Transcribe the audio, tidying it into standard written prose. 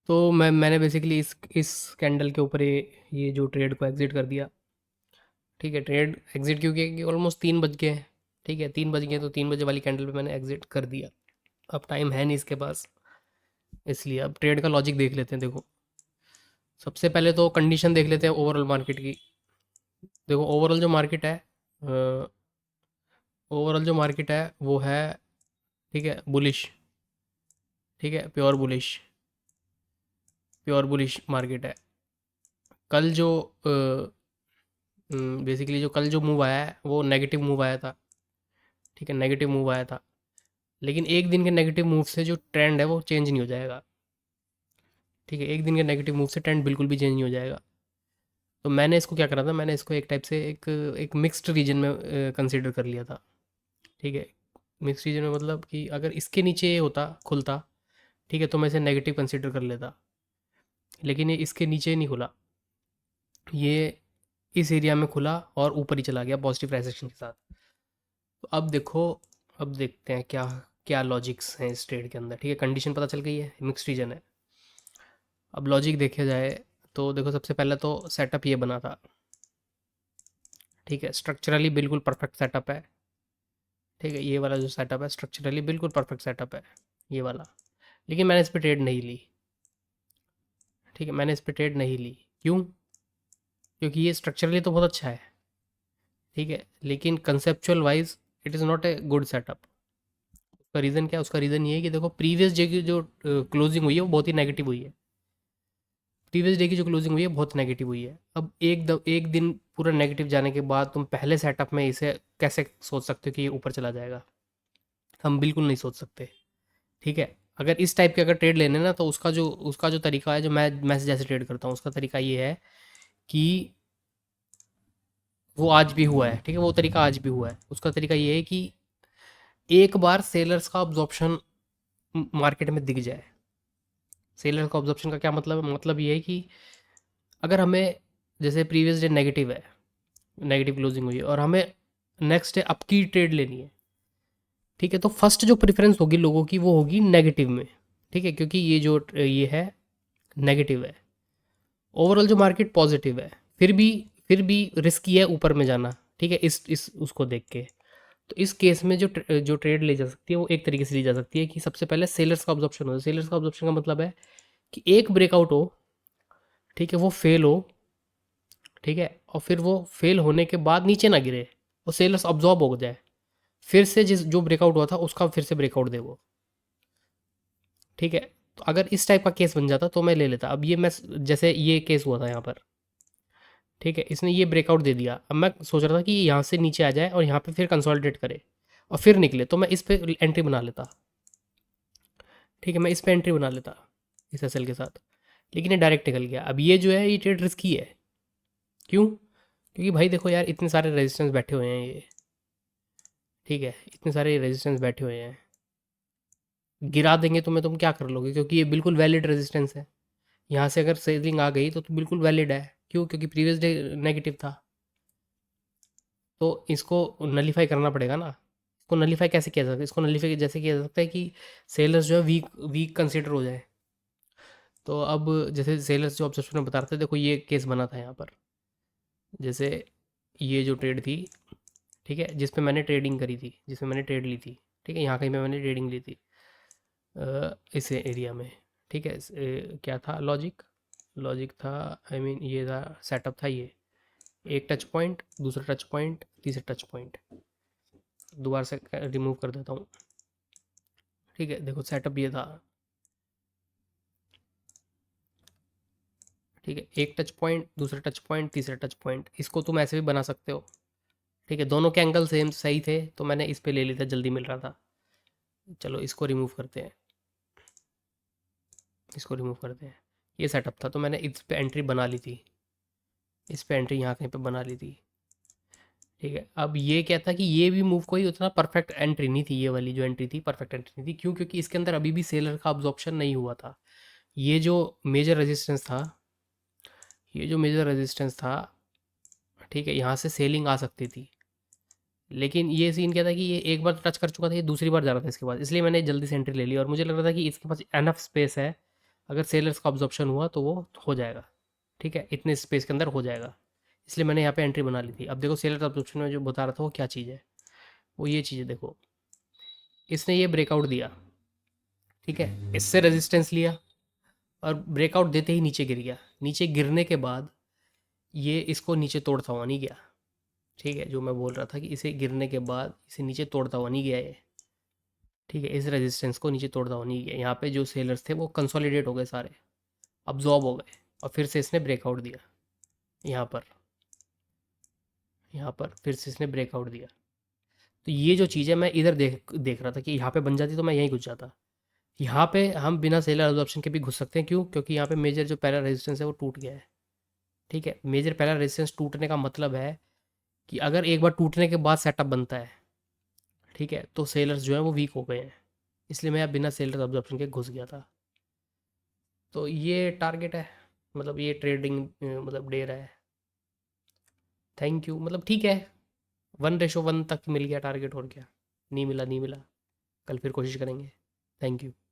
तो मैंने बेसिकली इस कैंडल के ऊपर ये जो ट्रेड को एग्ज़िट कर दिया। ठीक है, ट्रेड एग्ज़िट क्यों किया? क्योंकि ऑलमोस्ट 3 बज गए हैं। ठीक है, 3 बज गए तो 3 बजे वाली कैंडल पे मैंने एग्ज़िट कर दिया। अब टाइम है नहीं इसके पास, इसलिए अब ट्रेड का लॉजिक देख लेते हैं। देखो, सबसे पहले तो कंडीशन देख लेते हैं ओवरऑल मार्केट की। देखो, ओवरऑल जो मार्केट है वो है, ठीक है, बुलिश। ठीक है, प्योर बुलिश मार्केट है। कल जो बेसिकली जो कल जो मूव आया है वो नेगेटिव मूव आया था। ठीक है, नेगेटिव मूव आया था, लेकिन एक दिन के नेगेटिव मूव से जो ट्रेंड है वो चेंज नहीं हो जाएगा। ठीक है, एक दिन के नेगेटिव मूव से ट्रेंड बिल्कुल भी चेंज नहीं हो जाएगा। तो मैंने इसको क्या करा था, मैंने इसको एक टाइप से एक मिक्स्ड रीजन में कंसिडर कर लिया था। ठीक है, मिक्स्ड रीजन में मतलब कि अगर इसके नीचे ये होता खुलता, ठीक है, तो मैं इसे नेगेटिव कंसिडर कर लेता, लेकिन ये इसके नीचे नहीं खुला, ये इस एरिया में खुला और ऊपर ही चला गया पॉजिटिव प्राइस एक्शन के साथ। तो अब देखो, अब देखते हैं क्या क्या लॉजिक्स हैं इस ट्रेड के अंदर। ठीक है, कंडीशन पता चल गई है, मिक्स रीजन है। अब लॉजिक देखा जाए तो देखो, सबसे पहले तो सेटअप ये बना था। ठीक है, स्ट्रक्चरली बिल्कुल परफेक्ट सेटअप है। ठीक है, ये वाला जो सेटअप है स्ट्रक्चरली बिल्कुल परफेक्ट सेटअप है, ये वाला। लेकिन मैंने इस पर ट्रेड नहीं ली। ठीक है, मैंने इस पर ट्रेड नहीं ली। क्यों? क्योंकि ये स्ट्रक्चरली तो बहुत अच्छा है। ठीक है, लेकिन conceptual wise it is not a good setup. उसका रीज़न क्या है? उसका रीज़न ये है कि देखो, प्रीवियस डे की जो क्लोजिंग हुई है वो बहुत ही नेगेटिव हुई है। प्रीवियस डे की जो क्लोजिंग हुई है बहुत नेगेटिव हुई है। अब एक दिन पूरा नेगेटिव जाने के बाद तुम पहले सेटअप में इसे कैसे सोच सकते हो कि ये ऊपर चला जाएगा? हम बिल्कुल नहीं सोच सकते। ठीक है, अगर इस टाइप के अगर ट्रेड लेने ना, तो उसका जो तरीका है, जो मैं जैसे ट्रेड करता हूँ, उसका तरीका ये है कि वो आज भी हुआ है। ठीक है, वो तरीका आज भी हुआ है। उसका तरीका ये है कि एक बार सेलर्स का ऑब्जॉर्प्शन मार्केट में दिख जाए। सेलर का ऑब्जॉर्प्शन का क्या मतलब है? मतलब ये है कि अगर हमें, जैसे प्रीवियस डे नेगेटिव है, नेगेटिव क्लोजिंग हुई है और हमें नेक्स्ट डे अप की ट्रेड लेनी है। ठीक है, तो फर्स्ट जो प्रेफरेंस होगी लोगों की वो होगी नेगेटिव में। ठीक है, क्योंकि ये है नेगेटिव है। ओवरऑल जो मार्केट पॉजिटिव है, फिर भी रिस्की है ऊपर में जाना। ठीक है, इस उसको देख के। तो इस केस में जो ट्रेड ली जा सकती है वो एक तरीके से ली जा सकती है कि सबसे पहले सेलर्स का ऑब्जॉर्प्शन हो। सेलर्स का ऑब्जॉर्प्शन का मतलब है कि एक ब्रेकआउट हो। ठीक है, वो फेल हो। ठीक है, और फिर वो फेल होने के बाद नीचे ना गिरे, वो सेलर्स ऑब्जॉर्ब हो जाए, फिर से जिस जो ब्रेकआउट हुआ था उसका फिर से ब्रेकआउट दे वो। ठीक है, तो अगर इस टाइप का केस बन जाता तो मैं ले लेता। अब ये मैं, जैसे ये केस हुआ था यहाँ पर। ठीक है, इसने ये ब्रेकआउट दे दिया। अब मैं सोच रहा था कि यहाँ से नीचे आ जाए और यहाँ पे फिर कंसोलिडेट करे और फिर निकले, तो मैं इस पे एंट्री बना लेता। ठीक है, मैं इस पे एंट्री बना लेता इस एसएल के साथ। लेकिन ये डायरेक्ट निकल गया। अब ये जो है ये ट्रेड रिस्की है। क्यों? क्योंकि भाई देखो यार, इतने सारे रेजिस्टेंस बैठे हुए हैं ये। ठीक है, इतने सारे रेजिस्टेंस बैठे हुए हैं, गिरा देंगे तुम्हें, तुम क्या कर लोगे? क्योंकि ये बिल्कुल वैलिड रेजिस्टेंस है। यहाँ से अगर सेलिंग आ गई तो बिल्कुल वैलिड है। क्यों? क्योंकि प्रीवियस डे नेगेटिव था। तो इसको नलीफाई करना पड़ेगा ना। इसको नलीफाई कैसे किया जा सकता है? इसको नलीफाई जैसे किया जा सकता है कि सेलर्स जो है वीक वीक कंसिडर हो जाए। तो अब जैसे सेलर्स जो ऑब्जेक्शन में बता रहे थे, देखो ये केस बना था यहाँ पर। जैसे ये जो ट्रेड थी, ठीक है, जिस पे मैंने ट्रेडिंग करी थी, जिसमें मैंने ट्रेड ली थी। ठीक है, यहाँ कहीं पे मैंने ट्रेडिंग ली थी, इस एरिया में। ठीक है, क्या था लॉजिक? लॉजिक था, आई मीन ये था, सेटअप था ये। एक टच पॉइंट, दूसरा टच पॉइंट, तीसरा टच पॉइंट। दोबारा से रिमूव कर देता हूँ। ठीक है, देखो सेटअप ये था। ठीक है, एक टच पॉइंट, दूसरा टच पॉइंट, तीसरा टच पॉइंट। इसको तुम ऐसे भी बना सकते हो। ठीक है, दोनों के एंगल सेम सही थे तो मैंने इस पे ले लिया था, जल्दी मिल रहा था। चलो इसको रिमूव करते हैं, इसको रिमूव करते हैं। ये सेटअप था तो मैंने इस पे एंट्री बना ली थी, इस पे एंट्री यहाँ कहीं पे बना ली थी। ठीक है, अब ये क्या था कि ये भी मूव कोई उतना परफेक्ट एंट्री नहीं थी। ये वाली जो एंट्री थी परफेक्ट एंट्री नहीं थी। क्यों? क्योंकि इसके अंदर अभी भी सेलर का अब्जॉर्प्शन नहीं हुआ था। ये जो मेजर रेजिस्टेंस था, ये जो मेजर रेजिस्टेंस था, ठीक है, यहाँ से सेलिंग आ सकती थी। लेकिन ये सीन क्या था कि ये एक बार टच कर चुका था, ये दूसरी बार जा रहा था इसके बाद, इसलिए मैंने जल्दी से एंट्री ले ली और मुझे लग रहा था कि इसके पास एनफ स्पेस है। अगर सेलर्स का ऑब्जॉर्प्शन हुआ तो वो हो जाएगा। ठीक है, इतने स्पेस के अंदर हो जाएगा, इसलिए मैंने यहाँ पे एंट्री बना ली थी। अब देखो सेलर ऑब्जॉर्प्शन में जो बता रहा था वो क्या चीज़ है, वो ये चीज़ है। देखो, इसने ये ब्रेकआउट दिया। ठीक है, इससे रेजिस्टेंस लिया और ब्रेकआउट देते ही नीचे गिर गया। नीचे गिरने के बाद ये इसको नीचे तोड़ता हुआ नहीं गया। ठीक है, जो मैं बोल रहा था कि इसे गिरने के बाद इसे नीचे तोड़ता हुआ नहीं गया ये। ठीक है, इस रेजिस्टेंस को नीचे तोड़ता हुआ नहीं गया। यहाँ पे जो सेलर्स थे वो कंसोलिडेट हो गए सारे, अब्जॉर्ब हो गए, और फिर से इसने ब्रेकआउट दिया। यहाँ पर, यहाँ पर फिर से इसने ब्रेकआउट दिया। तो ये जो चीज़ है, मैं इधर देख देख रहा था कि यहाँ पे बन जाती तो मैं यहीं घुस जाता। यहाँ पे हम बिना सेलर एब्जॉर्प्शन के भी घुस सकते हैं। क्यों? क्योंकि यहाँ पे मेजर जो पहला रेजिस्टेंस है वो टूट गया है। ठीक है, मेजर पहला रेजिस्टेंस टूटने का मतलब है कि अगर एक बार टूटने के बाद सेटअप बनता है, ठीक है, तो सेलर्स जो है वो वीक हो गए हैं। इसलिए मैं बिना सेलर एब्जॉर्प्शन के घुस गया था। तो ये टारगेट है, मतलब ये ट्रेडिंग मतलब डे रहा है। थैंक यू, मतलब ठीक है, 1:1 तक मिल गया टारगेट, और क्या। नहीं मिला नहीं मिला, कल फिर कोशिश करेंगे। Thank you.